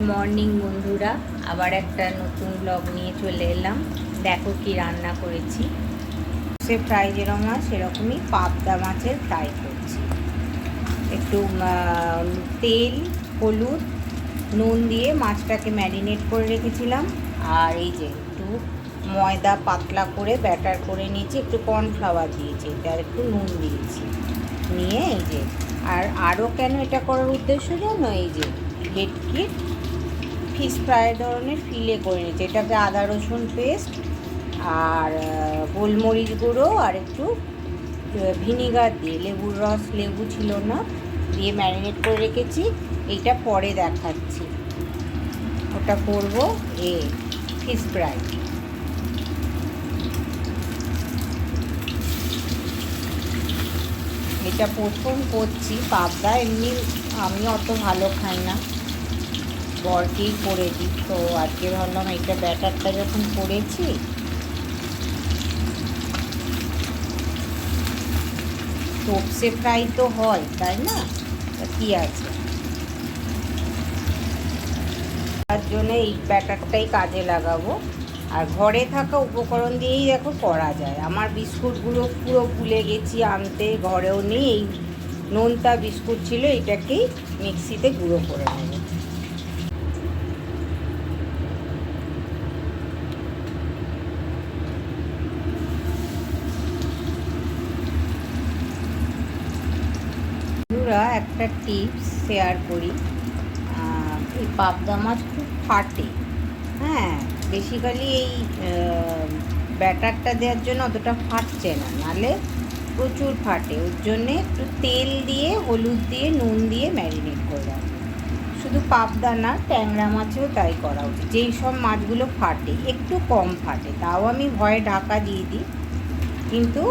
Morning বন্ধুরা, আবার একটা নতুন ব্লগ নিয়ে চলে এলাম। দেখো কি রান্না করেছি। সে ফ্রাই যেরকম হয় সেরকমই পাবদা মাছের ফ্রাই করছি। একটু তেল, হলুদ, নুন দিয়ে মাছটাকে ম্যারিনেট করে রেখেছিলাম। আর এই যে একটু ময়দা পাতলা করে ব্যাটার করে নিয়েছি, একটু কর্নফ্লাওয়ার দিয়েছি, আর একটু নুন দিয়েছি। নিয়ে এই যে আরও কেন এটা করার উদ্দেশ্য জানো, এই যে ভেটকি ফিশ ফ্রাই ধরনের ফিলে করে নিয়েছি। এটাকে আদা রসুন পেস্ট আর গোলমরিচ গুঁড়ো আর একটু ভিনিগার দিয়ে, লেবুর রস, লেবু ছিল না, দিয়ে ম্যারিনেট করে রেখেছি। এইটা পরে দেখাচ্ছি, ওটা করব ফিশ ফ্রাই। এটা প্রথম করছি পাবদা, এমনি আমি অত ভালো খাই না, বরকেই করে দিই। তো আজকে ভাবলাম এইটা ব্যাটারটা যখন করেছি, সর্ষে ফ্রাই তো হয় তাই না, কী আছে, তার জন্য এই ব্যাটারটাই কাজে লাগাবো। আর ঘরে থাকা উপকরণ দিয়েই দেখো করা যায়। আমার বিস্কুটগুলো পুরো ভুলে গেছি আনতে, ঘরেও নেই। এই নোনতা বিস্কুট ছিল, এটাকেই মিক্সিতে গুঁড়ো করে নেব। একটা টিপস শেয়ার করি। এই পাবদা মাছ খুব ফাটে, হ্যাঁ, বেসিক্যালি এই ব্যাটারটা দেওয়ার জন্য অতটা ফাটছে না, নাহলে প্রচুর ফাটে। ওর জন্যে একটু তেল দিয়ে, হলুদ দিয়ে, নুন দিয়ে ম্যারিনেট করে রাখবো। শুধু পাবদা না, ট্যাংরা মাছেও তাই করা উচিত। যেই সব মাছগুলো ফাটে, একটু কম ফাটে, তাও আমি ভয়ে ঢাকা দিয়ে দিই, কিন্তু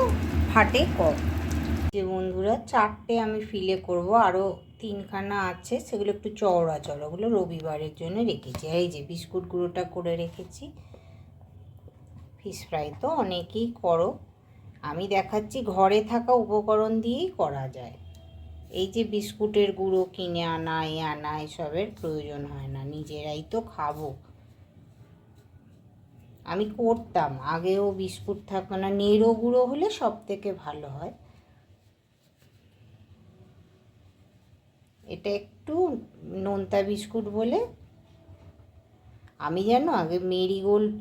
ফাটে কম। যে বন্ধুরা, 4টে আমি ফিলে করব, আরও 3খানা আছে, সেগুলো একটু চওড়া চওড়া, ওগুলো রবিবারের জন্য রেখেছি। এই যে বিস্কুট গুঁড়োটা করে রেখেছি। ফিশ ফ্রাই তো অনেকেই করো, আমি দেখাচ্ছি ঘরে থাকা উপকরণ দিয়েই করা যায়। এই যে বিস্কুটের গুঁড়ো কিনে আনা আনা এসবের প্রয়োজন হয় না, নিজেরাই তো খাবো। আমি করতাম আগেও, বিস্কুট থাকতো না, নেড়ো গুঁড়ো হলে সব থেকে ভালো হয়। এটা একটু নোনতা বিস্কুট বলে, আমি জানো আগে মেরিগোল্ড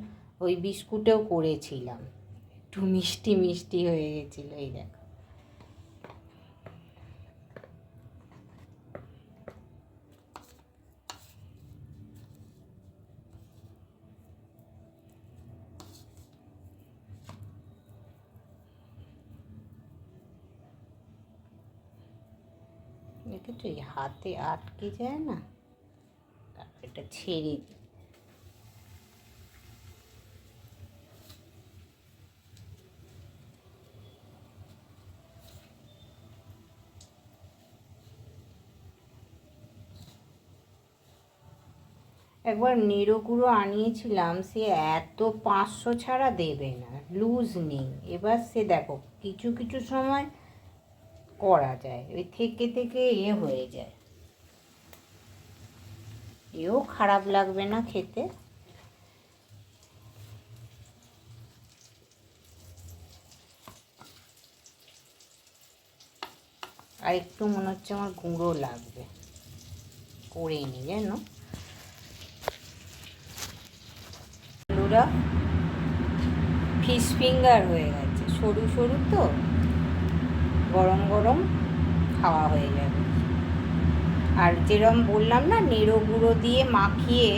ওই বিস্কুটেও করেছিলাম, একটু মিষ্টি মিষ্টি হয়ে গেছিলো। এই দেখো, দেখেছো, এই হাতে আটকে যায় না, তারপর এটা ছেড়ে দিই। একবার নেড়ো গুঁড়ো আনিয়েছিলাম, সে এত 500 ছাড়া দেবে না, লুজ নেই। এবার সে দেখো কিছু কিছু সময় করা যায়, ওই থেকে থেকে হয়ে যায়, এও খারাপ লাগবে না খেতে। আর একটু মনে হচ্ছে আমার গুঁড়ো লাগবে, করে নি যেন। আলুরা ফিশ ফিঙ্গার হয়ে গেছে, সরু সরু তো, গরম গরম খাওয়া হয়ে যাবে। আর যেরকম বললাম না, নেড়ো গুঁড়ো দিয়ে মাখিয়ে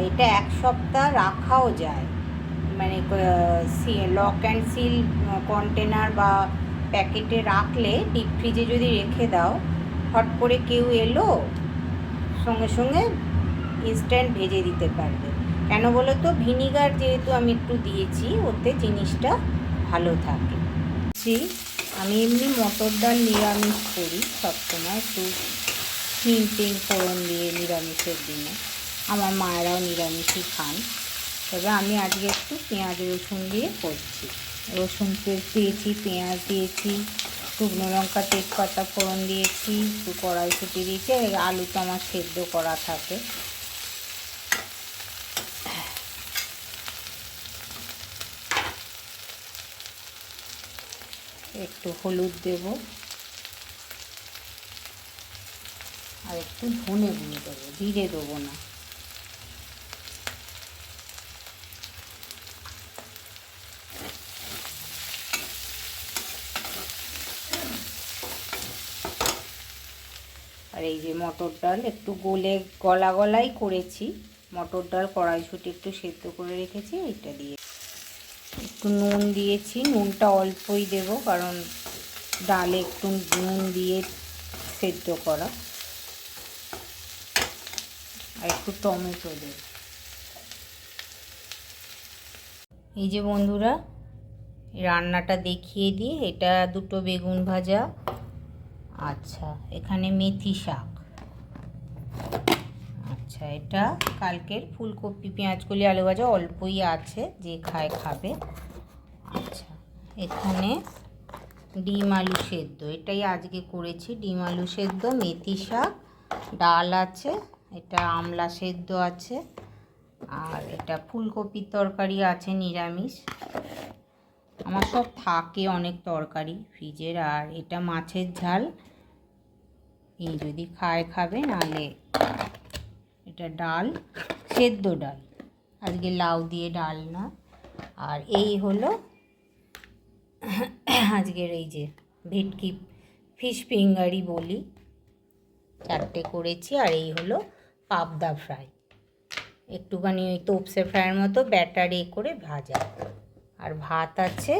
এটা 1 সপ্তাহ রাখাও যায়, মানে লক অ্যান্ড সিল কন্টেনার বা প্যাকেটে রাখলে, ডিপ ফ্রিজে যদি রেখে দাও, হট করে কেউ এলো, সঙ্গে সঙ্গে ইনস্ট্যান্ট ভেজে দিতে পারবে। কেন বলো তো, ভিনিগার যেহেতু আমি একটু দিয়েছি, ওতে জিনিসটা ভালো থাকে। আমি এমনি মটর ডাল নিরামিষ করি সবসময়, একটু হিং টিং ফোড়ন দিয়ে নিরামিষের দিনে। আমার মায়েরাও নিরামিষই খান, তবে আমি আজকে একটু পেঁয়াজ রসুন দিয়ে করছি। রসুন দিয়েছি, পেঁয়াজ দিয়েছি, শুকনো লঙ্কা, তেজপাতা ফোড়ন দিয়েছি, একটু কড়াইশুঁটি দিয়েছি। আলু তো আমার সেদ্ধ করা থাকে, একটু হলুদ দেব আর একটু ধনে গুঁড়ো দেবো, জিরে দেবো না। আর এই যে মটর ডাল একটু গলা গলাই করেছি, মটর ডাল কড়াইশুঁটি একটু সেদ্ধ করে রেখেছি, এটা দিয়ে একটু নুন দিয়েছি, নুনটা অল্পই দেব কারণ ডালে একটু নুন দিয়ে সেদ্ধ করা। আর একটু টমেটো দেব। এই যে বন্ধুরা, রান্নাটা দেখিয়ে দিই। এটা দুটো বেগুন ভাজা, আচ্ছা এখানে মেথি শাক, আচ্ছা এটা কালকের ফুলকপি পেঁয়াজকলি আলু ভাজা, অল্পই আছে, যে খায় খাবে। আচ্ছা এখানে ডিম আলু সেদ্ধ, এটাই আজকে করেছি, ডিম আলু সেদ্ধ, মেথি শাক, ডাল আছে, এটা আমলা সেদ্ধ আছে, আর এটা ফুলকপির তরকারি আছে নিরামিষ। আমার সব থাকে অনেক তরকারি ফ্রিজের। আর এটা মাছের ঝাল, এই যদি খায় খাবে, নাহলে এটা ডাল, সেদ্ধ ডাল, আজকে লাউ দিয়ে ডাল না। আর এই হলো আজকের এই যে ভেটকি ফিশ ফিঙ্গারই বলি, 4টে করেছি। আর এই হলো পাবদা ফ্রাই, একটুখানি ওই তোপসে ফ্রাইয়ের মতো ব্যাটার করে ভাজা। আর ভাত আছে,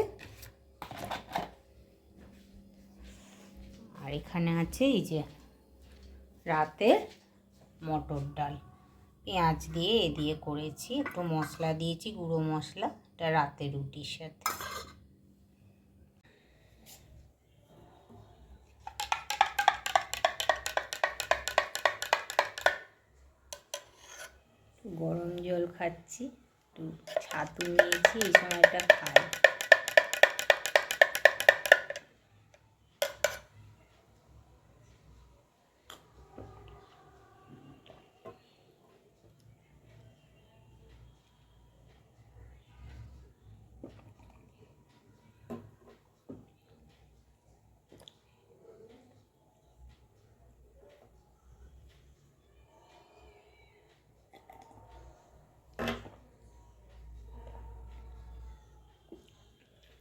আর এখানে আছে এই যে রাতে মটর ডাল, পেঁয়াজ দিয়ে করেছি, একটু মশলা দিয়েছি, গুঁড়ো মশলা, এটা রাতে রুটির সাথে। গরম জল খাচ্ছি, একটু ছাতু নিয়েছি, এই সময়টা খাই।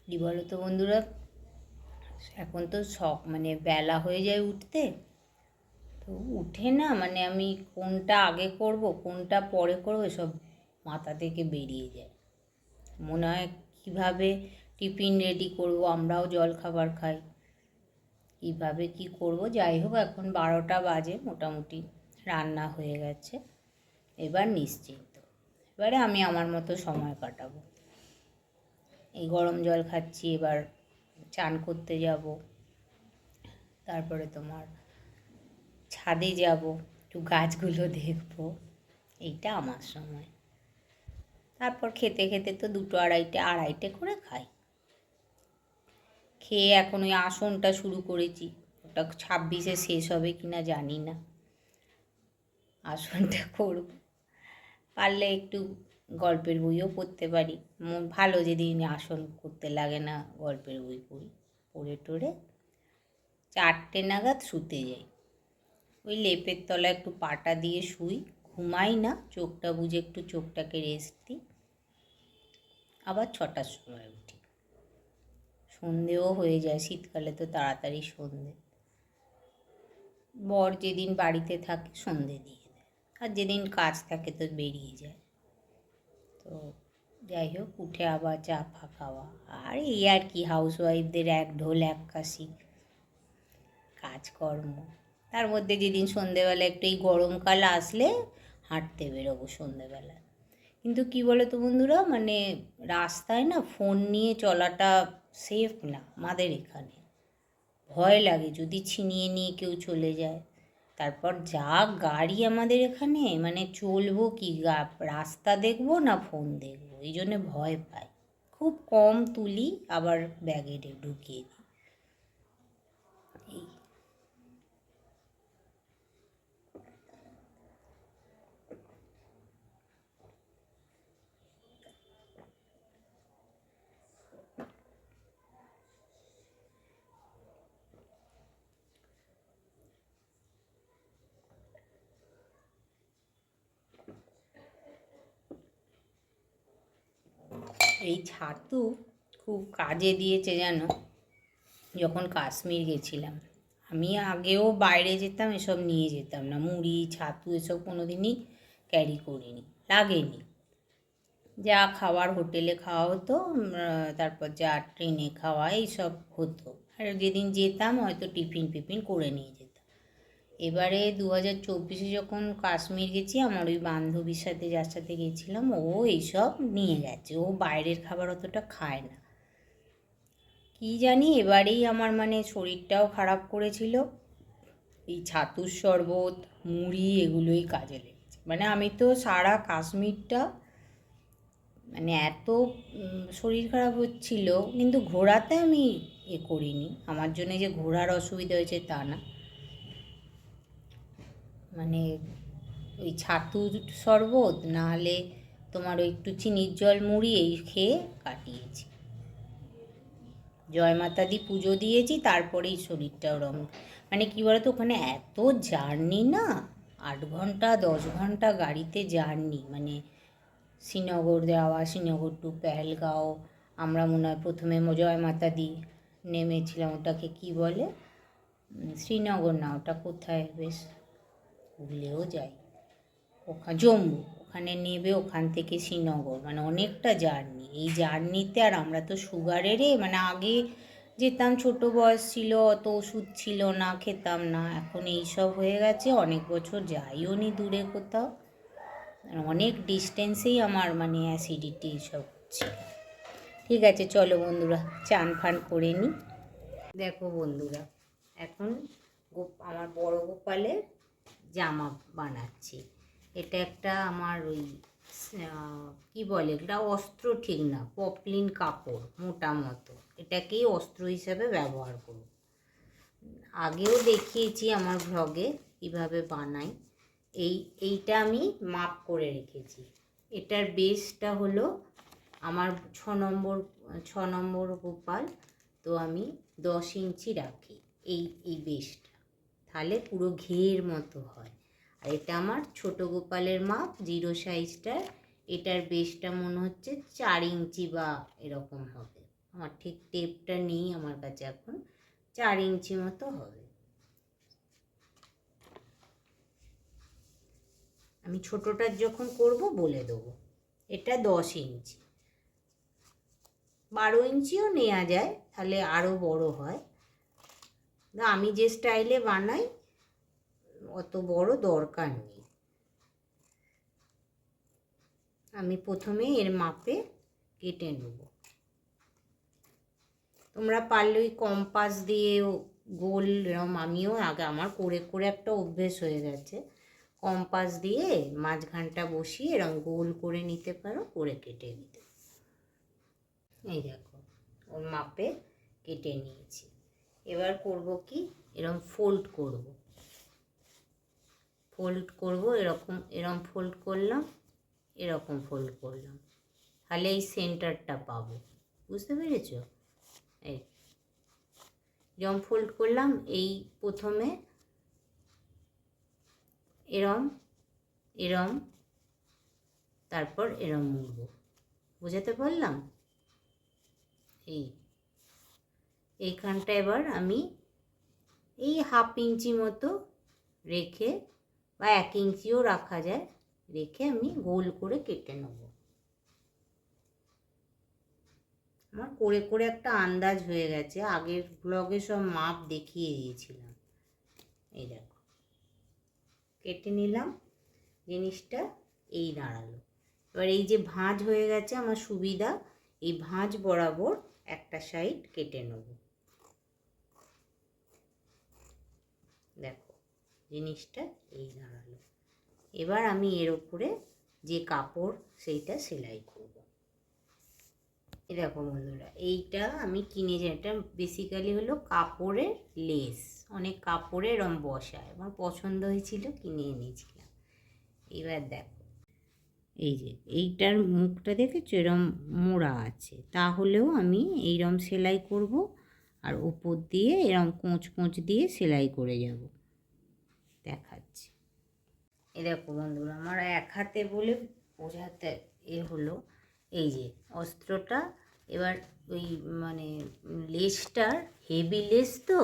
কি বলো তো বন্ধুরা, এখন তো মানে বেলা হয়ে যায় উঠতে, তো উঠে না মানে আমি কোনটা আগে করব কোনটা পরে করব সব মাথা থেকে বেরিয়ে যায়। মনে হয় কীভাবে টিফিন রেডি করব, আমরাও জল খাবার খাই, কীভাবে কি করব। যাই হোক, এখন 12টা বাজে মোটামুটি, রান্না হয়ে গেছে, এবার নিশ্চিন্ত, এবারে আমি আমার মতো সময় কাটাবো। এই গরম জল খাচ্ছি, এবার চান করতে যাব, তারপরে তোমার ছাদে যাব, একটু গাছগুলো দেখব, এইটা আমার সময়। তারপর খেতে খেতে তো 2টো আড়াইটে করে খাই। খেয়ে এখন ওই আসনটা শুরু করেছি, ওটা 26-এ শেষ হবে কি না জানি না, আসনটা করব। পারলে একটু গল্পের বইও পড়তে পারি, ভালো যেদিন আসন করতে লাগে না গল্পের বই পড়ি, পড়ে টড়ে 4টে নাগাদ শুতে যাই। ওই লেপের তলায় একটু পাটা দিয়ে শুই, ঘুমাই না, চোখটা বুজে একটু চোখটাকে রেস্ট দিই, আবার 6টার সময় উঠি। সন্ধেও হয়ে যায়, শীতকালে তো তাড়াতাড়ি সন্ধে। বর যেদিন বাড়িতে থাকে সন্ধে দিয়ে দেয়, আর যেদিন কাজ থাকে তো বেরিয়ে যায়। তো যাই হোক, উঠে আবার চা ফা খাওয়া, আর এই আর কি হাউসওয়াইফদের এক ঢোল এক কাশি কাজকর্ম। তার মধ্যে যেদিন সন্ধেবেলা একটু, এই গরমকাল আসলে হাঁটতে বেরোবো সন্ধেবেলা। কিন্তু কি বলো তো বন্ধুরা, মানে রাস্তায় না ফোন নিয়ে চলাটা সেফ না আমাদের এখানে, ভয় লাগে যদি ছিনিয়ে নিয়ে কেউ চলে যায়। তারপর যা গাড়ি আমাদের এখানে, মানে চলবো কি, রাস্তা দেখবো না ফোন দেখবো, এই জন্যে ভয় পাই। খুব কম তুলি, আবার ব্যাগে ঢুকিয়ে দিই। এই এই ছাতু খুব কাজে দিয়েছে জানো। যখন কাশ্মীর গেছিলাম, আমি আগেও বাইরে যেতাম, এসব নিয়ে যেতাম না, মুড়ি ছাতু এসব কোনো দিনই ক্যারি করিনি, লাগেনি। যা খাওয়ার হোটেলে খাওয়া হতো, তারপর যা ট্রেনে খাওয়া এইসব হতো। আর যেদিন যেতাম হয়তো টিফিন ফিফিন করে নিয়ে যেতাম। এবারে 2024 যখন কাশ্মীর গেছি, আমার ওই বান্ধবীর সাথে, যার সাথে গেছিলাম, ও এইসব নিয়ে গেছে। ও বাইরের খাবার অতটা খায় না। কি জানি এবারেই আমার মানে শরীরটাও খারাপ করেছিল। এই ছাতুর শরবত, মুড়ি এগুলোই কাজে লেগেছে। মানে আমি তো সারা কাশ্মীরটা মানে এত শরীর খারাপ হচ্ছিল, কিন্তু ঘোরাতে আমি করিনি। আমার জন্য যে ঘোরার অসুবিধা হয়েছে তা না, মানে ওই ছাতুর শরবত নাহলে তোমার ওই একটু চিনির জল মুড়ি এই খেয়ে কাটিয়েছি। জয়মাতা দি পুজো দিয়েছি, তারপরেই শরীরটা ওরম। মানে কী বলতো, ওখানে এত জার্নি না, 8 ঘন্টা 10 ঘন্টা গাড়িতে জার্নি। মানে শ্রীনগর যাওয়া, শ্রীনগর টু পেহেলগাঁও। আমরা মনে হয় প্রথমে জয়মাতা দি নেমেছিলাম, ওটাকে কি বলে, শ্রীনগর না, ওটা কোথায় বেশ ভুলেও যাই, ওখানে জম্মু, ওখানে নেবে, ওখান থেকে শ্রীনগর, মানে অনেকটা জার্নি। এই জার্নিতে আর আমরা তো সুগারেরে, মানে আগে যেতাম, ছোট বয়স ছিল, অত ওষুধ ছিল না, খেতাম না। এখন এই সব হয়ে গেছে, অনেক বছর যাইও নি দূরে কোথাও, অনেক ডিস্টেন্সেই আমার মানে অ্যাসিডিটি এইসব হচ্ছে। ঠিক আছে, চলো বন্ধুরা, চান ফান করে নিই। দেখো বন্ধুরা, এখন আমার বড় গোপালের জামা বানাচ্ছি। এটা একটা আমার ওই কি বলে, এটা অস্ত্র ঠিক না, পপলিন কাপড় মোটা মতো, এটাকেই অস্ত্র হিসাবে ব্যবহার করব। আগেও দেখিয়েছি আমার ব্লগে কীভাবে বানাই। এইটা আমি মাপ করে রেখেছি। এটার বেসটা হলো আমার 6 নম্বর গোপাল, তো আমি 10 ইঞ্চি রাখি এই বেসটা, তাহলে পুরো ঘের মতো হয়। আর এটা আমার ছোট গোপালের মাপ, 0 সাইজটার। এটার বেসটা মনে হচ্ছে 4 ইঞ্চি বা এরকম হবে। আমার ঠিক টেপটা নেই আমার কাছে এখন, 4 ইঞ্চি মতো হবে। আমি ছোটোটার যখন করব বলে দেবো। এটা 10 ইঞ্চি, 12 ইঞ্চিও নেওয়া যায়, তাহলে আরও বড় হয়। আমি যে স্টাইলে বানাই অত বড় দরকার নেই। আমি প্রথমে এর মাপে কেটে নেব। তোমরা পারলে ওই কম্পাস দিয়েও গোল, এরম, আমিও আগে আমার করে করে একটা অভ্যেস হয়ে গেছে, কম্পাস দিয়ে মাঝখানটা বসিয়ে এরম গোল করে নিতে পারো, করে কেটে নিতে। এই দেখো, ওর মাপে কেটে নিয়েছি। এবার করব কি, এরম ফোল্ড করব, এরকম ফোল্ড করলাম, এরকম ফোল্ড করলাম, তাহলে এই সেন্টারটা পাবো। বুঝতে পেরেছ? এই যেরকম ফোল্ড করলাম, এই প্রথমে এরম, তারপর এরম মুড়ব। বোঝাতে পারলাম? এইখানটা এবার আমি এই 1/2 ইঞ্চি মতো রেখে, বা 1 ইঞ্চিও রাখা যায়, রেখে আমি গোল করে কেটে নেব। আমার করে করে একটা আন্দাজ হয়ে গেছে, আগের ব্লগে সব মাপ দেখিয়ে দিয়েছিলাম। এই দেখো, কেটে নিলাম, জিনিসটা এই দাঁড়ালো। এবার এই যে ভাঁজ হয়ে গেছে আমার সুবিধা, এই ভাঁজ বরাবর একটা সাইড কেটে নেব। দেখো, জিনিসটা এই দাঁড়ালো। এবার আমি এর উপরে যে কাপড় সেইটা সেলাই করব। এই দেখো বন্ধুরা, এইটা আমি কিনেছি, এটা বেসিক্যালি হলো কাপড়ের লেস, অনেক কাপড়ে এরম বসায়, আমার পছন্দ হয়েছিল, কিনে এনেছিলাম। এবার দেখো, এই যে এইটার মুখটা দেখেছো এরম মোড়া আছে, তাহলেও আমি এইরম সেলাই করব, আর উপর দিয়ে এরম কোঁচ কোঁচ দিয়ে সেলাই করে যাব। দেখাচ্ছি। এই দেখো বন্ধুরা, আমার এক হাতে বলে বোঝাতে হলো, এই যে অস্ত্রটা এবার ওই মানে লেসটার হেভি লেস তো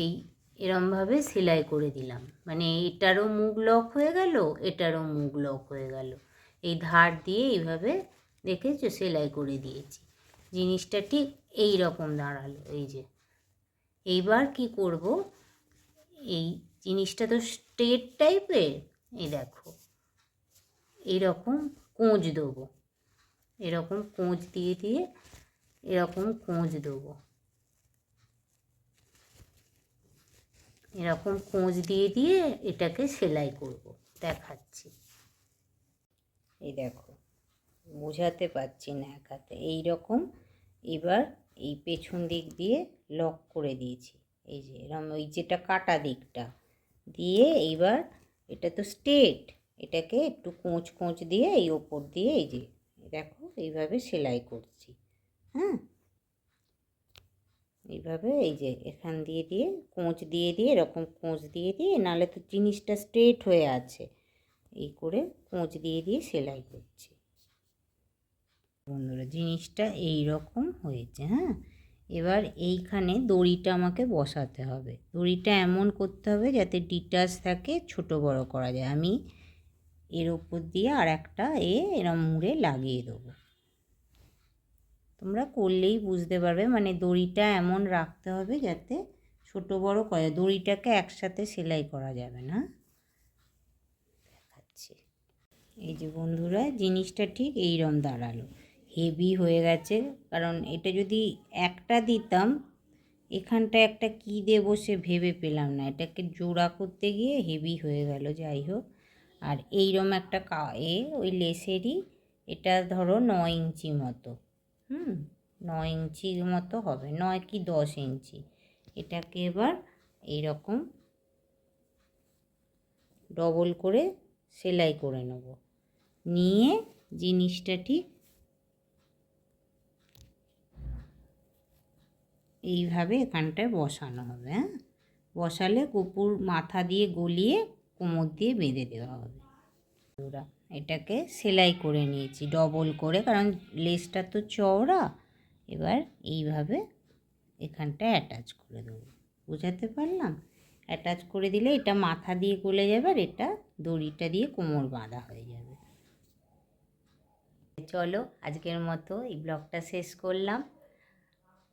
এই এরমভাবে সেলাই করে দিলাম, মানে এটারও মুখ লক হয়ে গেল, এটারও মুখ লক হয়ে গেল, এই ধার দিয়ে এইভাবে দেখেছো সেলাই করে দিয়েছি। জিনিসটা ঠিক এই রকম দাঁড়ালো। এই যে এইবার কি করব, এই জিনিসটা তো স্ট্রেট টাইপের, এই দেখো এইরকম কোঁচ দেবো, এরকম কোঁচ দিয়ে দিয়ে এরকম কোঁচ দেবো, এরকম কোঁচ দিয়ে দিয়ে এটাকে সেলাই করব, দেখাচ্ছি। এই দেখো বোঝাতে পারছি না এক হাতে, এইরকম। এবার এই পেছন দিক দিয়ে লক করে দিয়েছি, এই যে এরকম ওই যেটা কাটা দিকটা দিয়ে, এইবার এটা তো স্ট্রেট, এটাকে একটু কোঁচ কোঁচ দিয়ে এই ওপর দিয়ে এই যে দেখো এইভাবে সেলাই করছি। হ্যাঁ, এইভাবে এই যে এখান দিয়ে দিয়ে কোঁচ দিয়ে দিয়ে এরকম কোঁচ দিয়ে দিয়ে, নাহলে তো জিনিসটা স্ট্রেট হয়ে আছে, এই করে কোঁচ দিয়ে দিয়ে সেলাই করছি। বন্ধুরা জিনিসটা এই রকম হয়েছে। হ্যাঁ, এবার এইখানে দড়িটা আমাকে বসাতে হবে, দড়িটা এমন করতে হবে যাতে ডিটাচ থাকে, ছোট বড় করা যায়। আমি এর ওপর দিয়ে আর একটা এরম মুড়ে লাগিয়ে দেবো, তোমরা করলেই বুঝতে পারবে, মানে দড়িটা এমন রাখতে হবে যাতে ছোট বড় করা যায়, দড়িটাকে একসাথে সেলাই করা যাবে না। দেখাচ্ছি, এই যে বন্ধুরা জিনিসটা ঠিক এইরকম দাঁড়ালো, হেভি হয়ে গেছে, কারণ এটা যদি একটা দিতাম, এখানটা একটা কি দেবো সে ভেবে পেলাম না, এটাকে জোড়া করতে গিয়ে হেভি হয়ে গেল। যাই হোক, আর এইরকম একটা ওই লেসেরই, এটা ধরো 9 ইঞ্চি মতো, 9 ইঞ্চির মতো হবে, 9 কি 10 ইঞ্চি। এটাকে এবার এইরকম ডবল করে সেলাই করে নেব, নিয়ে জিনিসটা ঠিক এইভাবে এখানটায় বসানো হবে। হ্যাঁ, বসালে কুকুর মাথা দিয়ে গলিয়ে কোমর দিয়ে বেঁধে দেওয়া হবে। এটাকে সেলাই করে নিয়েছি ডবল করে, কারণ লেসটা তো চওড়া। এবার এইভাবে এখানটায় অ্যাটাচ করে দেবো, বোঝাতে পারলাম? অ্যাটাচ করে দিলে এটা মাথা দিয়ে গলে যাবে, আর এটা দড়িটা দিয়ে কোমর বাঁধা হয়ে যাবে। চলো আজকের মতো এই ব্লগটা শেষ করলাম,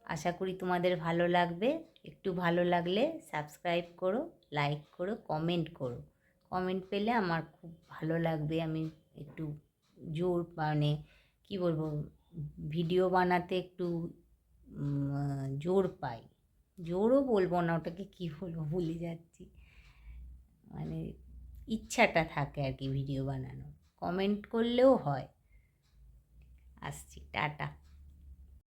আশা করি তোমাদের ভালো লাগবে। একটু ভালো লাগলে সাবস্ক্রাইব করো, লাইক করো, কমেন্ট করো। কমেন্ট পেলে আমার খুব ভালো লাগবে, আমি একটু জোর মানে কী বলবো, ভিডিও বানাতে একটু জোর পাই, জোরও বলবো না, ওটাকে কী বলবো ভুলে যাচ্ছি, মানে ইচ্ছাটা থাকে আর কি ভিডিও বানানোর। কমেন্ট করলেও হয়। আসছি, টাটা।